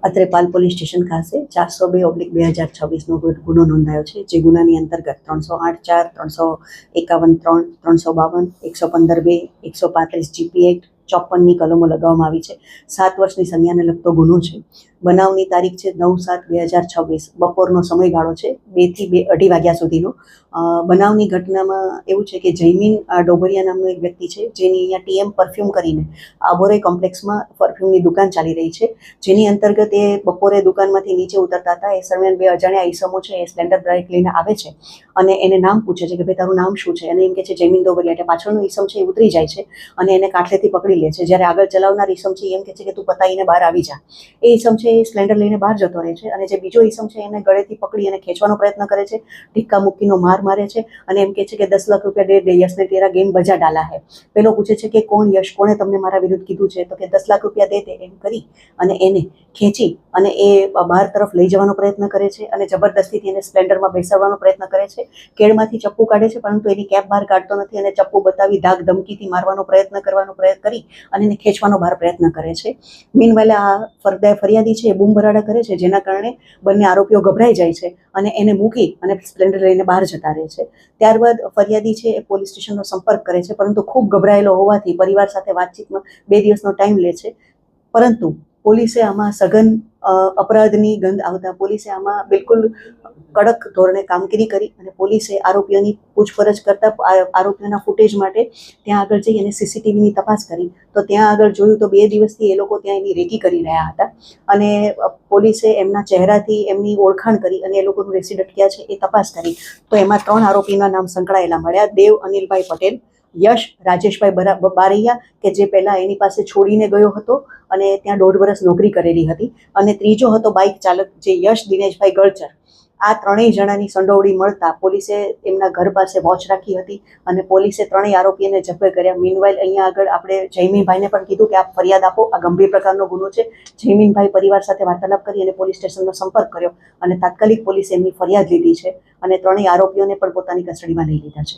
અત્રેપાલ police station ખાતે 402/2026નો ગુનો નોંધાયો છે, જે ગુનાની અંતર્ગત 308(4), 351(3), 352, 115(2), 135 GP એક્ટ 54ની કલમો લગાવવામાં આવી છે. 7 વર્ષની સન્યાને લગતો ગુનો છે. બનાવની તારીખ છે 9/7/2026, બપોરનો સમયગાળો છે 2 થી 2:30 વાગ્યા સુધીનો. બનાવની ઘટનામાં એવું છે કે જયમીન ડોબરિયા નામનો એક વ્યક્તિ છે, જેની અહીંયા TM પરફ્યુમ કરીને આબોરે કોમ્પ્લેક્સમાં પરફ્યુમની દુકાન ચાલી રહી છે, જેની અંતર્ગત એ બપોરે દુકાનમાંથી નીચે ઉતરતા હતા. એ દરમિયાન 2 અજાણ્યા ઈસમો છે, એ સ્પ્લેન્ડર બાઇક લઈને આવે છે અને એને નામ પૂછે છે કે ભાઈ તારું નામ શું છે, અને એમ કે છે જયમીન ડોબરિયા. એટલે પાછળનો ઈસમ છે એ ઉતરી જાય છે અને એને કાંઠેથી પકડી લે છે. જ્યારે આગળ ચલાવનાર ઈસમ છે એમ કે છે કે તું પતાવીને બહાર આવી જા. એ ઈસમ છે એ સ્પ્લેન્ડર લઈને બહાર જતો રહે છે અને જે બીજો ઈસમ છે એને ગળેથી પકડી અને ખેંચવાનો પ્રયત્ન કરે છે, ઢીક્કા મુક્કીનો માર મારે છે અને એમ કે છે કે 10 લાખ રૂપિયા દે દે, યશને તેરા ગેમ બજા ડાલા હે. પેલો પૂછે છે કે કોણ યશ, કોણે તમને મારા વિરુદ્ધ કીધું છે? તો કે 10 લાખ રૂપિયા દે દે, એમ કરી અને એને ખેંચી અને એ બહાર તરફ લઈ જવાનો પ્રયત્ન કરે છે અને જબરદસ્તીથી એને સ્પ્લેન્ડરમાં બેસાડવાનો પ્રયત્ન કરે છે. કેળમાંથી ચપ્પુ કાઢે છે, પરંતુ એની કેપ બહાર કાઢતો નથી અને ચપ્પુ બતાવી ધાક ધમકીથી મારવાનો પ્રયત્ન કરી અને એને ખેંચવાનો બહાર પ્રયત્ન કરે છે. મીનવાઇલ આ ફરિયાદી છે એ બૂમ ભરાડા કરે છે, જેના કારણે બંને આરોપીઓ ગભરાઈ જાય છે અને એને મૂકી અને સ્પ્લેન્ડર લઈને બહાર જતા રહે છે. ત્યારબાદ ફરિયાદી છે એ પોલીસ સ્ટેશનનો સંપર્ક કરે છે, પરંતુ ખૂબ ગભરાયેલો હોવાથી પરિવાર સાથે વાતચીતમાં 2 દિવસનો ટાઈમ લે છે. પરંતુ પોલીસે આમાં સઘન અપરાધની ગંધ આવતા પોલીસે આમાં બિલકુલ કડક ધોરણે કામગીરી કરી અને પોલીસે આરોપીઓની પૂછપરછ કરતા આરોપીઓના ફૂટેજ માટે ત્યાં આગળ જઈ અને CCTVની તપાસ કરી. તો ત્યાં આગળ જોયું તો 2 દિવસથી એ લોકો ત્યાં એની રેકી કરી રહ્યા હતા અને પોલીસે એમના ચહેરાથી એમની ઓળખાણ કરી અને એ લોકોનું રેસિડન્ટ ક્યાં છે એ તપાસ કરી. તો એમાં 3 આરોપીના નામ સંકળાયેલા મળ્યા: દેવ અનિલભાઈ પટેલ, યશ રાજેશભાઈ બારૈયા, કે જે પહેલા એની પાસે છોડીને ગયો હતો અને ત્યાં 1.5 વર્ષ નોકરી કરેલી હતી, અને ત્રીજો હતો બાઇક ચાલક જે યશ દિનેશભાઈ ગળચર. આ 3 જણાની સંડોવણી મળતા પોલીસે એમના ઘર પાસે વોચ રાખી હતી અને પોલીસે 3 આરોપીને ઝડપી કર્યા. મીનવાઇલ અહીંયા આગળ આપણે જયમીનભાઈને પણ કીધું કે આપ ફરિયાદ આપો, આ ગંભીર પ્રકારનો ગુનો છે. જયમીનભાઈ પરિવાર સાથે વાર્તાલાપ કરી અને પોલીસ સ્ટેશનનો સંપર્ક કર્યો અને તાત્કાલિક પોલીસે એમની ફરિયાદ લીધી છે અને 3 આરોપીઓને પણ પોતાની કસ્ટડીમાં લઈ લીધા છે.